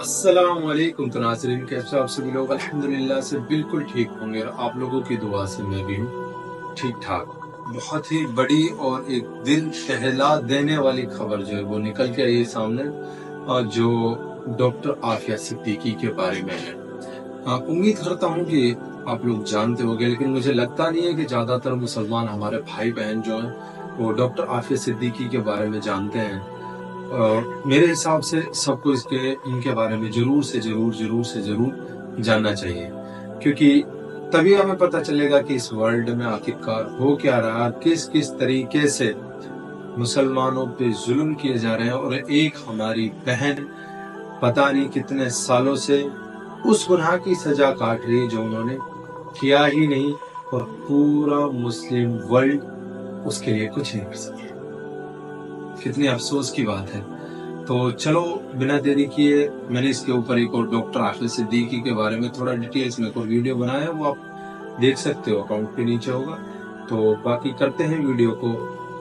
अस्सलाम वालेकुम। तो नाज़रीन, कैसे आप सभी लोग? अल्हम्दुलिल्लाह से बिल्कुल ठीक होंगे और आप लोगों की दुआ से मैं भी हूँ ठीक ठाक। बहुत ही बड़ी और एक दिल दहला देने वाली खबर जो है वो निकल के आई है सामने, और जो डॉक्टर आफिया सिद्दीकी के बारे में है। उम्मीद करता हूँ कि आप लोग जानते होंगे, लेकिन मुझे लगता नहीं है कि ज़्यादातर मुसलमान हमारे भाई बहन जो हैं वो डॉक्टर आफिया सिद्दीकी के बारे में जानते हैं। मेरे हिसाब से सबको इनके बारे में जरूर जानना चाहिए, क्योंकि तभी हमें पता चलेगा कि इस वर्ल्ड में आखिरकार हो क्या रहा है, किस किस तरीके से मुसलमानों पे जुल्म किए जा रहे हैं। और एक हमारी बहन पता नहीं कितने सालों से उस गुनाह की सजा काट रही जो उन्होंने किया ही नहीं, और पूरा मुस्लिम वर्ल्ड उसके लिए कुछ नहीं कर सके। कितनी अफसोस की बात है। तो चलो बिना देरी किए, मैंने इसके ऊपर एक और डॉक्टर आफिया सिद्दीकी के बारे में थोड़ा डिटेल्स में एक और वीडियो बनाया है, वो आप देख सकते हो, अकाउंट के नीचे होगा। तो बाकी करते हैं वीडियो को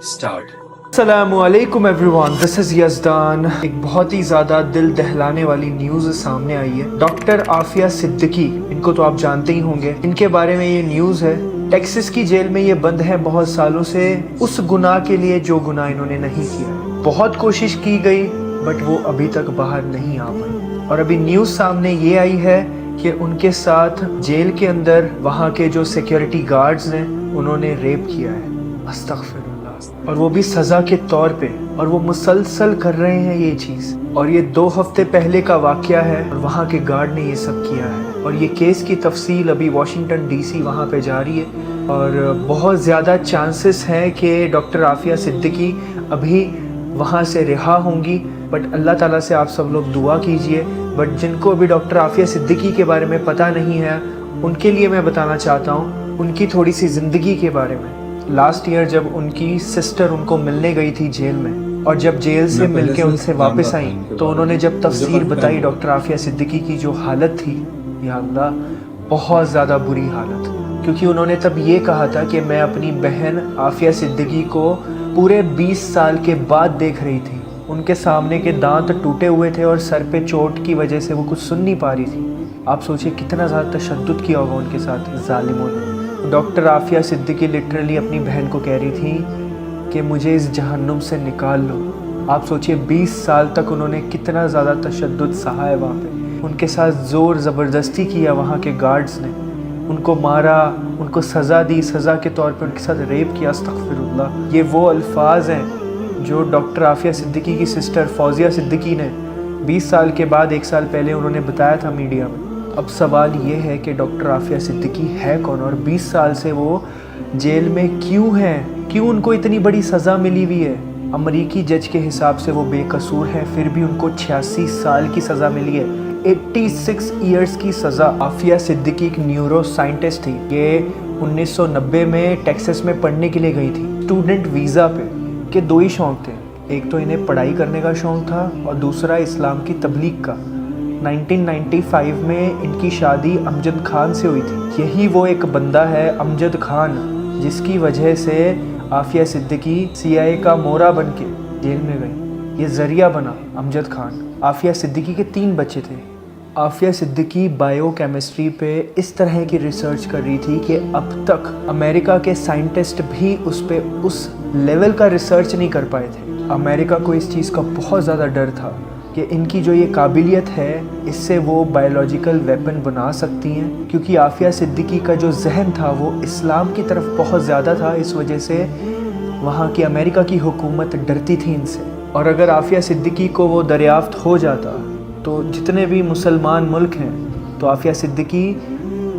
स्टार्ट। अस्सलामुअलैकुम एवरीवन, दिस इज यज़दान। एक बहुत ही ज़्यादा दिल दहलाने वाली न्यूज़ सामने आई है। डॉक्टर आफिया सिद्दीकी, इनको तो आप जानते ही होंगे। इनके बारे में ये न्यूज़ है। टेक्सास की जेल में ये बंद है बहुत सालों से, उस गुनाह के लिए जो गुनाह इन्होंने नहीं किया। बहुत कोशिश की गई बट वो अभी तक बाहर नहीं आ पाई। और अभी न्यूज़ सामने ये आई है कि उनके साथ जेल के अंदर वहाँ के जो सिक्योरिटी गार्ड्स हैं उन्होंने रेप किया है। अस्तगफिरुल्लाह। और वो भी सज़ा के तौर पे, और वो मुसलसल कर रहे हैं ये चीज़। और ये 2 हफ्ते पहले का वाक़या है और वहाँ के गार्ड ने ये सब किया है। और ये केस की तफसील अभी वाशिंगटन DC वहाँ पे जारी है, और बहुत ज़्यादा चांसेस हैं कि डॉक्टर आफिया सिद्दीकी अभी वहाँ से रिहा होंगी। बट अल्लाह ताला से आप सब लोग दुआ कीजिए। बट जिनको अभी डॉक्टर आफिया सिद्दीकी के बारे में पता नहीं है, उनके लिए मैं बताना चाहता हूँ उनकी थोड़ी सी ज़िंदगी के बारे में। लास्ट ईयर जब उनकी सिस्टर उनको मिलने गई थी जेल में, और जब जेल से मिलके उनसे वापस आई तो उन्होंने जब तफसीर बताई डॉक्टर आफिया सिद्दीकी की जो हालत थी, या अल्लाह, बहुत ज़्यादा बुरी हालत। क्योंकि उन्होंने तब ये कहा था कि मैं अपनी बहन आफिया सिद्दीकी को पूरे 20 साल के बाद देख रही थी। उनके सामने के दांत टूटे हुए थे और सर पे चोट की वजह से वो कुछ सुन नहीं पा रही थी। आप सोचिए कितना ज़्यादा तशद्दुद किया होगा उनके साथ ज़ालिमों ने। डॉक्टर आफिया सिद्दीकी लिटरली अपनी बहन को कह रही थी कि मुझे इस जहन्नुम से निकाल लो। आप सोचिए 20 साल तक उन्होंने कितना ज़्यादा तशद्दुद सहा है वहाँ पे। उनके साथ ज़ोर ज़बरदस्ती किया वहाँ के गार्ड्स ने, उनको मारा, उनको सज़ा दी, सज़ा के तौर पे उनके साथ रेप किया। अस्तगफिरुल्लाह। ये वो अल्फाज हैं जो डॉक्टर आफिया सिद्दीकी की सिस्टर फौजिया सिद्दीकी ने 20 साल के बाद 1 साल पहले उन्होंने बताया था मीडिया में। अब सवाल ये है कि डॉक्टर आफिया सिद्दीकी है कौन, और 20 साल से वो जेल में क्यों हैं, क्यों उनको इतनी बड़ी सज़ा मिली हुई है। अमरीकी जज के हिसाब से वो बेकसूर हैं, फिर भी उनको 86 साल की सज़ा मिली है। 86 ईयर्स की सज़ा। आफिया सिद्दीकी एक न्यूरो साइंटिस्ट थी। ये 1990 में टेक्सास में पढ़ने के लिए गई थी स्टूडेंट वीज़ा पे। के 2 ही शौक़ थे, एक तो इन्हें पढ़ाई करने का शौक़ था और दूसरा इस्लाम की तबलीग का। 1995 में इनकी शादी अमजद खान से हुई थी। यही वो एक बंदा है अमजद खान जिसकी वजह से आफिया सिद्दीकी CIA का मोहरा बन के जेल में गई। ये ज़रिया बना अमजद खान। आफिया सिद्दीकी के 3 बच्चे थे। आफिया सिद्दीकी बायोकेमिस्ट्री पे इस तरह की रिसर्च कर रही थी कि अब तक अमेरिका के साइंटिस्ट भी उस लेवल का रिसर्च नहीं कर पाए थे। अमेरिका को इस चीज़ का बहुत ज़्यादा डर था कि इनकी जो ये काबिलियत है इससे वो बायोलॉजिकल वेपन बना सकती हैं, क्योंकि आफिया सिद्दीकी का जो जहन था वो इस्लाम की तरफ बहुत ज़्यादा था। इस वजह से वहाँ की अमेरिका की हुकूमत डरती थी इनसे। और अगर आफिया सिद्दीकी को वो दरियाफ्त हो जाता तो जितने भी मुसलमान मुल्क हैं तो आफिया सिद्दीकी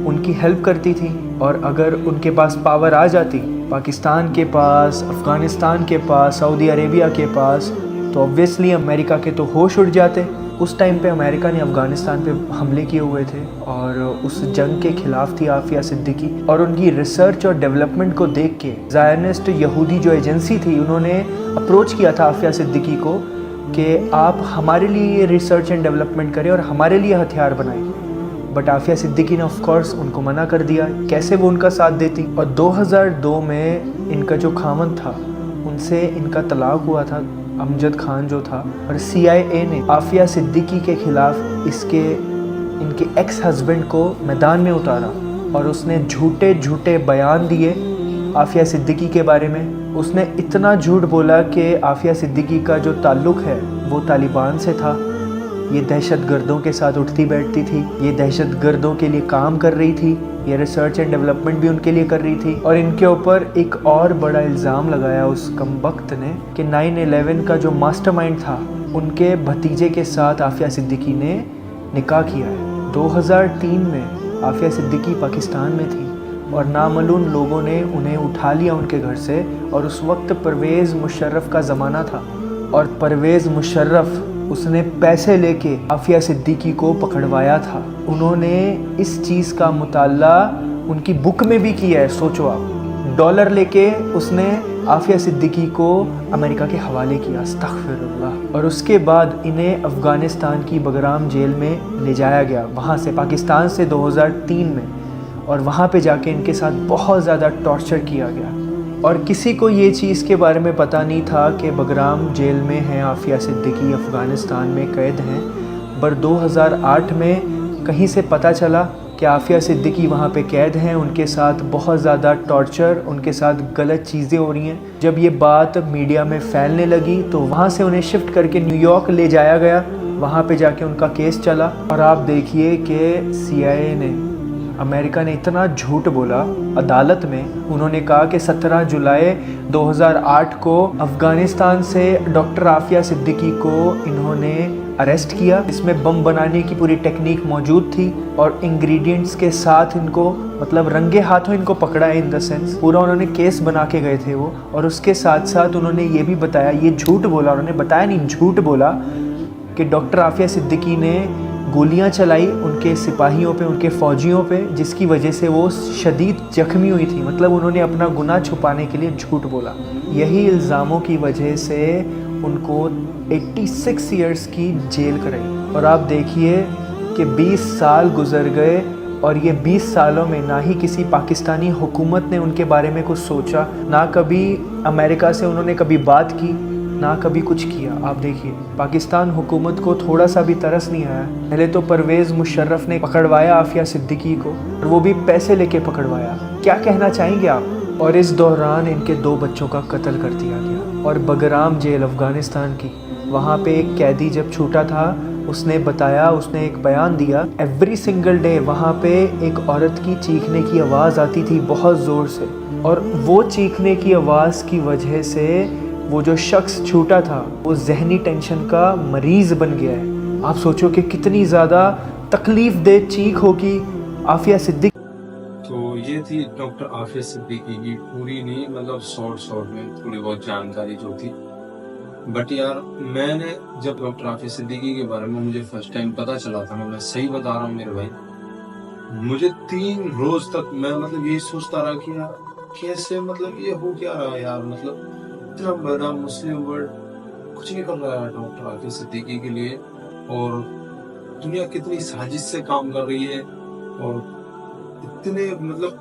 उनकी हेल्प करती थी। और अगर उनके पास पावर आ जाती, पाकिस्तान के पास, अफ़गानिस्तान के पास, सऊदी अरेबिया के पास, तो ऑब्वियसली अमेरिका के तो होश उड़ जाते। उस टाइम पे अमेरिका ने अफ़गानिस्तान पे हमले किए हुए थे और उस जंग के ख़िलाफ़ थी आफिया सिद्दीकी। और उनकी रिसर्च और डेवलपमेंट को देख के ज़ायनिस्ट यहूदी जो एजेंसी थी उन्होंने अप्रोच किया था आफिया सिद्दीकी को कि आप हमारे लिए ये रिसर्च एंड डेवलपमेंट करें और हमारे लिए हथियार बनाएं। बट आफिया सिद्दीकी ने ऑफ कोर्स उनको मना कर दिया। कैसे वो उनका साथ देती। और 2002 में इनका जो खामन था उनसे इनका तलाक हुआ था امجد خان جو تھا، اور CIA نے عافیہ صدیقی کے خلاف ان کے ایکس ہسبینڈ کو میدان میں اتارا اور اس نے جھوٹے بیان دیے عافیہ صدیقی کے بارے میں. اس نے اتنا جھوٹ بولا کہ عافیہ صدیقی کا جو تعلق ہے وہ طالبان سے تھا، یہ دہشت گردوں کے ساتھ اٹھتی بیٹھتی تھی، یہ دہشت گردوں کے لیے کام کر رہی تھی، یہ ریسرچ اینڈ ڈیولپمنٹ بھی ان کے لیے کر رہی تھی. اور ان کے اوپر ایک اور بڑا الزام لگایا اس کمبخت نے کہ 9/11 کا جو ماسٹر مائنڈ تھا ان کے بھتیجے کے ساتھ عافیہ صدیقی نے نکاح کیا ہے. 2003 میں عافیہ صدیقی پاکستان میں تھی اور نامعلوم لوگوں نے انہیں اٹھا لیا ان کے گھر سے، اور اس وقت پرویز مشرف کا زمانہ تھا، اور پرویز مشرف اس نے پیسے لے کے عافیہ صدیقی کو پکڑوایا تھا. انہوں نے اس چیز کا مطالعہ ان کی بک میں بھی کیا ہے. سوچو آپ، ڈالر لے کے اس نے عافیہ صدیقی کو امریکہ کے حوالے کیا. استغفر اللہ. اور اس کے بعد انہیں افغانستان کی بگرام جیل میں لے جایا گیا، وہاں سے پاکستان سے 2003 میں، اور وہاں پہ جا کے ان کے ساتھ بہت زیادہ ٹارچر کیا گیا. اور کسی کو یہ چیز کے بارے میں پتہ نہیں تھا کہ بگرام جیل میں ہیں عافیہ صدیقی، افغانستان میں قید ہیں. پر 2008 میں کہیں سے پتہ چلا کہ عافیہ صدیقی وہاں پہ قید ہیں، ان کے ساتھ بہت زیادہ ٹارچر، ان کے ساتھ غلط چیزیں ہو رہی ہیں. جب یہ بات میڈیا میں پھیلنے لگی تو وہاں سے انہیں شفٹ کر کے نیو یارک لے جایا گیا، وہاں پہ جا کے ان کا کیس چلا. اور آپ دیکھیے کہ CIA نے، امریکہ نے اتنا جھوٹ بولا عدالت میں. انہوں نے کہا کہ 17 جولائی 2008 کو افغانستان سے ڈاکٹر عافیہ صدیقی کو انہوں نے اریسٹ کیا. اس میں بم بنانے کی پوری ٹیکنیک موجود تھی اور انگریڈینٹس کے ساتھ ان کو، مطلب رنگے ہاتھوں ان کو پکڑا ہے. ان دا سینس پورا انہوں نے کیس بنا کے گئے تھے وہ. اور اس کے ساتھ ساتھ انہوں نے یہ بھی بتایا، یہ جھوٹ بولا، انہوں نے بتایا نہیں، جھوٹ بولا کہ ڈاکٹر عافیہ صدیقی نے گولیاں چلائی ان کے سپاہیوں پہ، ان کے فوجیوں پہ، جس کی وجہ سے وہ شدید زخمی ہوئی تھی. مطلب انہوں نے اپنا گناہ چھپانے کے لیے جھوٹ بولا. یہی الزاموں کی وجہ سے ان کو 86 ایئرس کی جیل کرائی. اور آپ دیکھیے کہ 20 سال گزر گئے اور یہ 20 سالوں میں نہ ہی کسی پاکستانی حکومت نے ان کے بارے میں کچھ سوچا، نہ کبھی امریکہ سے انہوں نے کبھی بات کی، نہ کبھی کچھ کیا. آپ دیکھیے پاکستان حکومت کو تھوڑا سا بھی ترس نہیں آیا. پہلے تو پرویز مشرف نے پکڑوایا عافیہ صدیقی کو، اور وہ بھی پیسے لے کے پکڑوایا. کیا کہنا چاہیں گے آپ؟ اور اس دوران ان کے 2 بچوں کا قتل کر دیا گیا. اور بگرام جیل افغانستان کی، وہاں پہ ایک قیدی جب چھوٹا تھا اس نے بتایا، اس نے ایک بیان دیا، ایوری سنگل ڈے وہاں پہ ایک عورت کی چیخنے کی آواز آتی تھی بہت زور سے، اور وہ چیخنے کی آواز کی وجہ سے وہ جو شخص چھوٹا تھا وہ ذہنی ٹینشن کا مریض بن گیا ہے. آپ سوچو کہ کتنی زیادہ تکلیف دہ چیخ ہوگی عافیہ صدیقی. تو یہ تھی ڈاکٹر عافیہ صدیقی کی پوری نہیں، مطلب شارٹ میں تھوڑی بہت جانکاری جو تھی. بٹ یار میں نے جب ڈاکٹر عافیہ صدیقی کے بارے میں مجھے فرسٹ ٹائم پتا چلا تھا، میں صحیح بتا رہا ہوں میرے بھائی، مجھے 3 روز تک میں مطلب یہی سوچتا رہا کہ یار کیسے، مطلب یہ ہو کیا رہا ہے یار، مطلب اتنا بڑا مسلم ورلڈ کچھ نہیں کر رہا ہے ڈاکٹر عافیہ صدیقی کے لیے، اور دنیا کتنی سازش سے کام کر رہی ہے. اور اتنے مطلب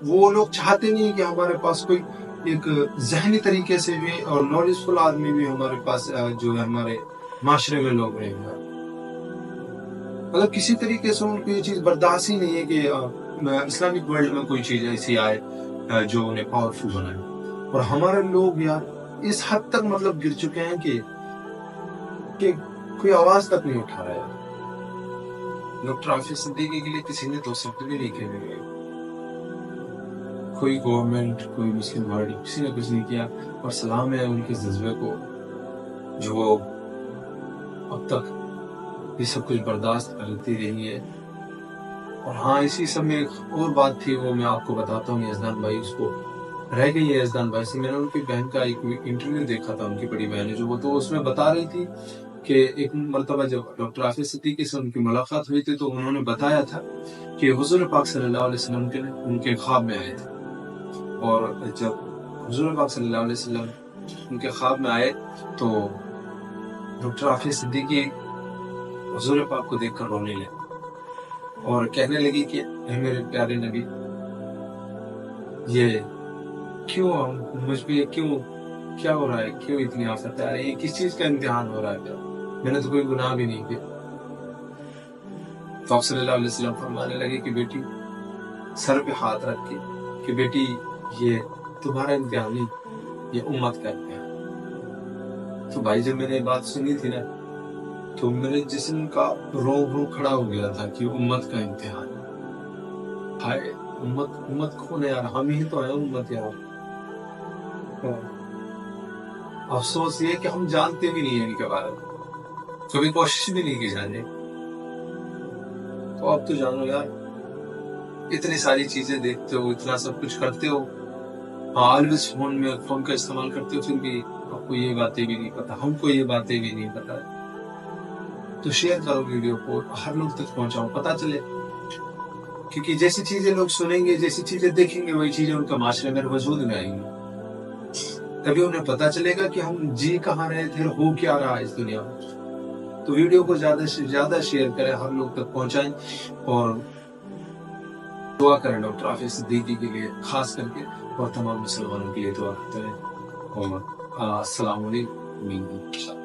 وہ لوگ چاہتے نہیں کہ ہمارے پاس کوئی ایک ذہنی طریقے سے بھی اور نالج فل آدمی بھی ہمارے پاس جو ہے ہمارے معاشرے میں لوگ رہیں گے. مطلب کسی طریقے سے ان کو یہ چیز برداشت ہی نہیں ہے کہ اسلامک ورلڈ میں کوئی چیز ایسی آئے جو انہیں پاورفل بنائے. اور ہمارے لوگ یار اس حد تک مطلب گر چکے ہیں کہ کوئی آواز تک نہیں اٹھا رہا ہے. ڈاکٹر عافیہ صدیقی کے لیے کسی نے 2 شبد بھی نہیں کہے، کوئی گورنمنٹ، کوئی مسلم ورلڈ، کسی نے کچھ نہیں کیا. اور سلام ہے ان کے جذبے کو جو وہ اب تک یہ سب کچھ برداشت کرتی رہی ہے. اور ہاں اسی سب میں ایک اور بات تھی، وہ میں آپ کو بتاتا ہوں. یزدان بھائی اس کو رہ گئی ہے. یزدان بھائی سے میں نے ان کی بہن کا ایک انٹرویو دیکھا تھا، ان کی بڑی بہن ہے جو، وہ تو اس میں بتا رہی تھی کہ ایک مرتبہ جب ڈاکٹر عافیہ صدیقی سے ان کی ملاقات ہوئی تھی تو انہوں نے بتایا تھا کہ حضور پاک صلی اللہ علیہ وسلم ان کے خواب میں آئے تھے. اور جب حضور پاک صلی اللہ علیہ وسلم ان کے خواب میں آئے تو ڈاکٹر عافیہ صدیقی حضور پاک کو دیکھ کر رونے لگے اور کہنے لگی کہ اے میرے پیارے نبی، یہ کیوں مجھ پہ کیوں क्या हो रहा है, क्यों इतनी आफत आ रही है, किस चीज का इम्तिहान हो रहा है क्या? मैंने तो कोई गुनाह भी नहीं किया। तो आप सल्लल्लाहु अलैहि वसल्लम फरमाने लगे कि बेटी, सर पे हाथ रख के, कि बेटी ये तुम्हारा इम्तिहान नहीं, ये उम्मत का इम्तिहान। तो भाई जब मैंने ये बात सुनी थी ना, तो मेरे जिस्म का रोम खड़ा हो गया था कि उम्मत का इम्तिहान। हाय, उम्मत कौन है यार? हम ही तो है उम्मत यार। अफसोस ये कि हम जानते भी नहीं है इनके बारे में, कभी कोशिश भी नहीं की जाने। तो अब तो जानो यार, इतनी सारी चीजें देखते हो, इतना सब कुछ करते हो, ऑलवेज फोन का इस्तेमाल करते हो, फिर भी आपको ये बातें भी नहीं पता, हमको ये बातें भी नहीं पता। तो शेयर करो वीडियो को, हर लोग तक पहुंचाओ, पता चले। क्योंकि जैसी चीजें लोग सुनेंगे, जैसी चीजें देखेंगे, वही चीजें उनका माशरे में वजूद में आएंगी। तभी उन्हें पता चलेगा कि हम जी कहाँ रहे थे, हो क्या रहा है इस दुनिया में। तो वीडियो को ज्यादा से ज्यादा शेयर करें, हर लोग तक पहुंचाएं, और दुआ करें डॉक्टर आफिया सिद्दीकी के लिए खास करके, और तमाम मुसलमानों के लिए दुआ करते हैं। और अस्सलाम वालेकुम।